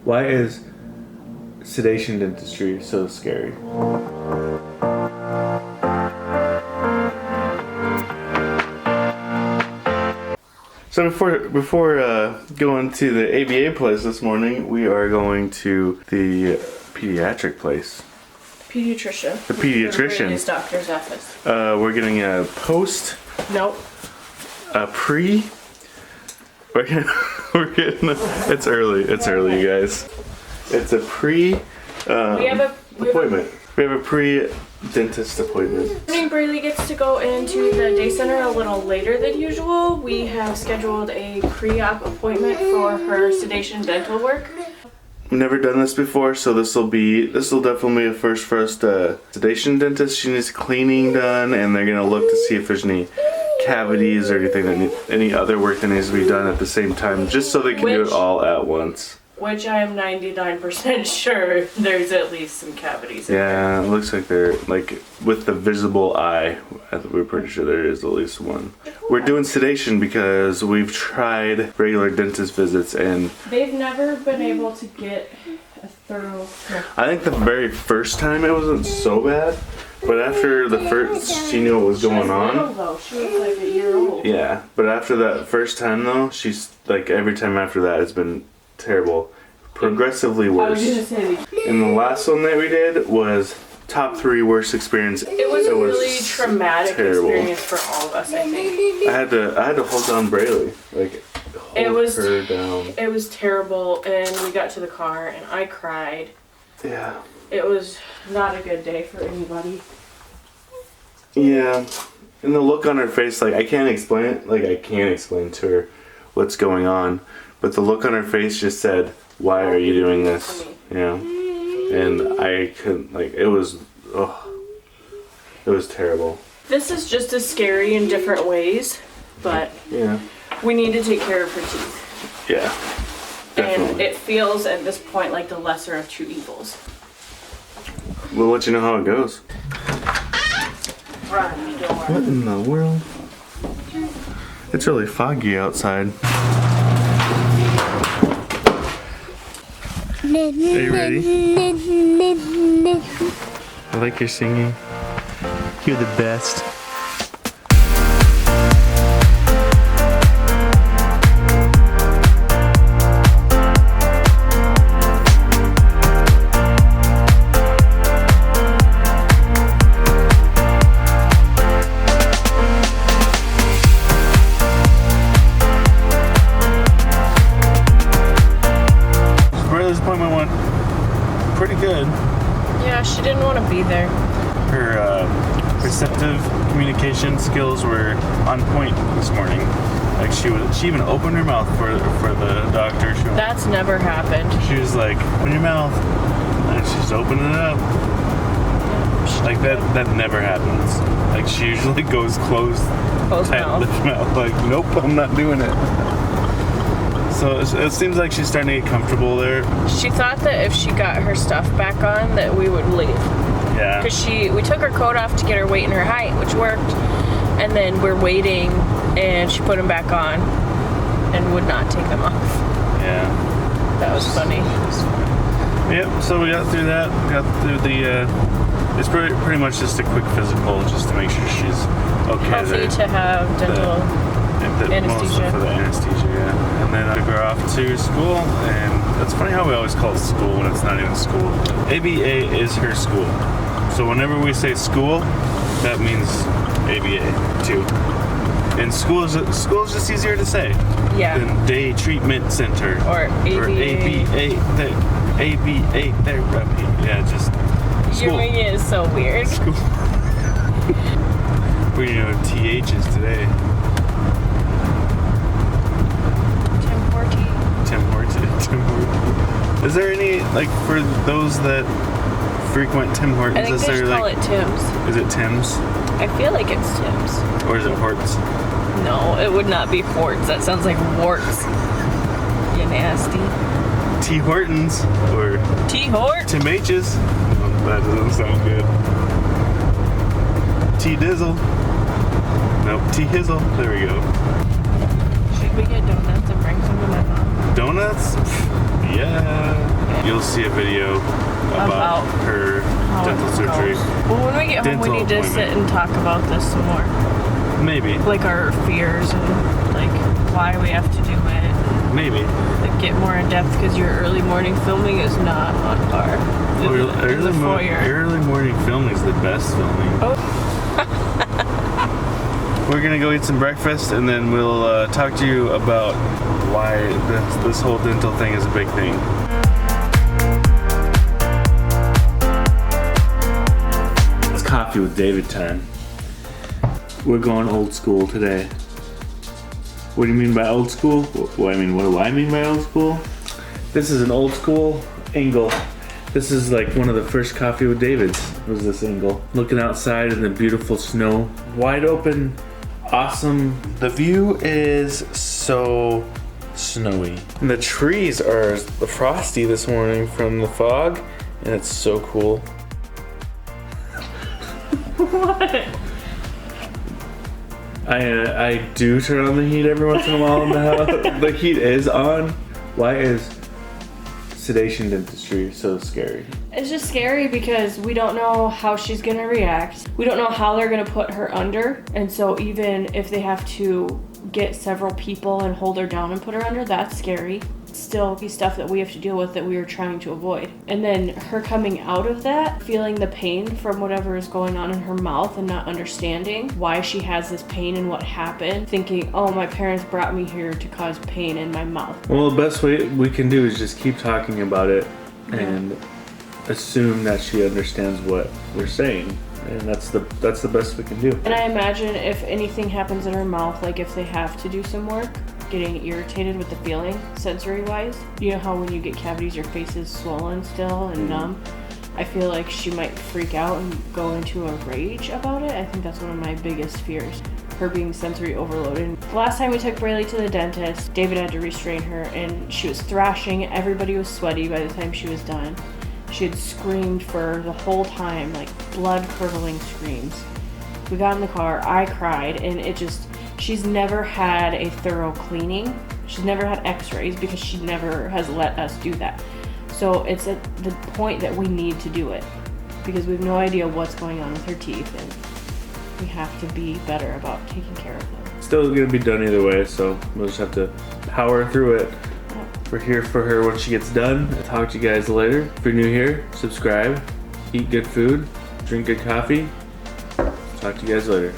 Why is sedation dentistry so scary? So before going to the ABA place this morning, we are going to the pediatric place. Pediatrician. The pediatrician. His doctor's office. We're getting a post. Nope. A pre. We're getting. It's early. It's early, you guys. It's a pre. Appointment. We have a pre-dentist appointment. Braylee gets to go into the day center a little later than usual. We have scheduled a pre-op appointment for her sedation dental work. We've never done this before, so this will definitely be a first for us. Sedation dentist, she needs cleaning done, and they're gonna look to see if there's any cavities or anything any other work that needs to be done at the same time, just so they can do it all at once. Which I am 99% sure there's at least some cavities in there. It looks like they're, like, with the visible eye, we're pretty sure there is at least one. We're doing sedation because we've tried regular dentist visits and they've never been able to get a thorough. I think the very first time it wasn't so bad, but after the first, she knew what was going on. Little, though. She was like a year old. Yeah, but after that first time though, she's like every time after that it's been terrible, progressively worse. And the last one that we did was top 3 worst experience. It was a really traumatic experience for all of us, I think. I had to hold down Braylee, like hold her down. It was terrible, and we got to the car and I cried. Yeah. It was not a good day for anybody. Yeah. And the look on her face, like I can't explain it. Like I can't explain to her what's going on. But the look on her face just said, "Why are you doing this?" You know? And I couldn't, like, it was terrible. This is just as scary in different ways, but yeah, we need to take care of her teeth. Yeah, definitely. And it feels at this point like the lesser of 2 evils. We'll let you know how it goes. Run, door. What in the world? It's really foggy outside. Are you ready? I like your singing. You're the best. Braylee's appointment went pretty good. Yeah, she didn't want to be there. Her receptive communication skills were on point this morning. Like she even opened her mouth for the doctor. That's never happened. She was like, "Open your mouth," and she's opening it up. Like that never happens. Like she usually goes closed mouth. Like, nope, I'm not doing it. So it seems like she's starting to get comfortable there. She thought that if she got her stuff back on that we would leave. Yeah. Because we took her coat off to get her weight and her height, which worked. And then we're waiting and she put them back on and would not take them off. Yeah. That was funny. Yep, so we got through that. We got through the, it's pretty much just a quick physical just to make sure she's okay. Healthy to have dental anesthesia. For the anesthesia, yeah. And then I took her off to school, and it's funny how we always call it school when it's not even school. ABA is her school. So whenever we say school, that means ABA too. And school is just easier to say than day treatment center or ABA therapy. Yeah, just school. Your ring is so weird. School. We're THs today. Tim Hortons. Is there any, like, for those that frequent Tim Hortons? I think they just call it Tim's. Is it Tim's? I feel like it's Tim's. Or is it Hort's? No, it would not be Hort's. That sounds like warts. You nasty. T. Hortons or T. Hort? Tim H's. Oh, that doesn't sound good. T. Dizzle. Nope, T. Hizzle. There we go. Should we get donuts and bring some to my mom? Donuts? Yeah. you'll see a video about her dental surgery. Well, when we get home, we need to sit and talk about this some more. Maybe. Like our fears and like why we have to do it. Maybe. Like get more in depth because your early morning filming is not on par. Early morning filming is the best filming. Oh. We're gonna go eat some breakfast and then we'll talk to you about why this whole dental thing is a big thing. It's coffee with David time. We're going old school today. What do you mean by old school? What do I mean by old school? This is an old school angle. This is like one of the first Coffee with Davids was this angle. Looking outside in the beautiful snow. Wide open, awesome. The view is so snowy. And the trees are frosty this morning from the fog, and it's so cool. What? I do turn on the heat every once in a while in the house. The heat is on. Why is Sedation Dentistry so scary? It's just scary because we don't know how she's gonna react. We don't know how they're gonna put her under. And so even if they have to get several people and hold her down and put her under, that's scary. Still be stuff that we have to deal with that we are trying to avoid. And then her coming out of that, feeling the pain from whatever is going on in her mouth and not understanding why she has this pain and what happened, thinking, oh, my parents brought me here to cause pain in my mouth. Well, the best way we can do is just keep talking about it and assume that she understands what we're saying. And that's the best we can do. And I imagine if anything happens in her mouth, like if they have to do some work, getting irritated with the feeling, sensory-wise. You know how when you get cavities, your face is swollen still and numb? I feel like she might freak out and go into a rage about it. I think that's one of my biggest fears, her being sensory overloaded. The last time we took Braylee to the dentist, David had to restrain her and she was thrashing. Everybody was sweaty by the time she was done. She had screamed for the whole time, like blood-curdling screams. We got in the car, I cried, and she's never had a thorough cleaning. She's never had x-rays because she never has let us do that. So it's at the point that we need to do it because we have no idea what's going on with her teeth and we have to be better about taking care of them. Still gonna be done either way, so we'll just have to power through it. We're here for her when she gets done. I'll talk to you guys later. If you're new here, subscribe, eat good food, drink good coffee. Talk to you guys later.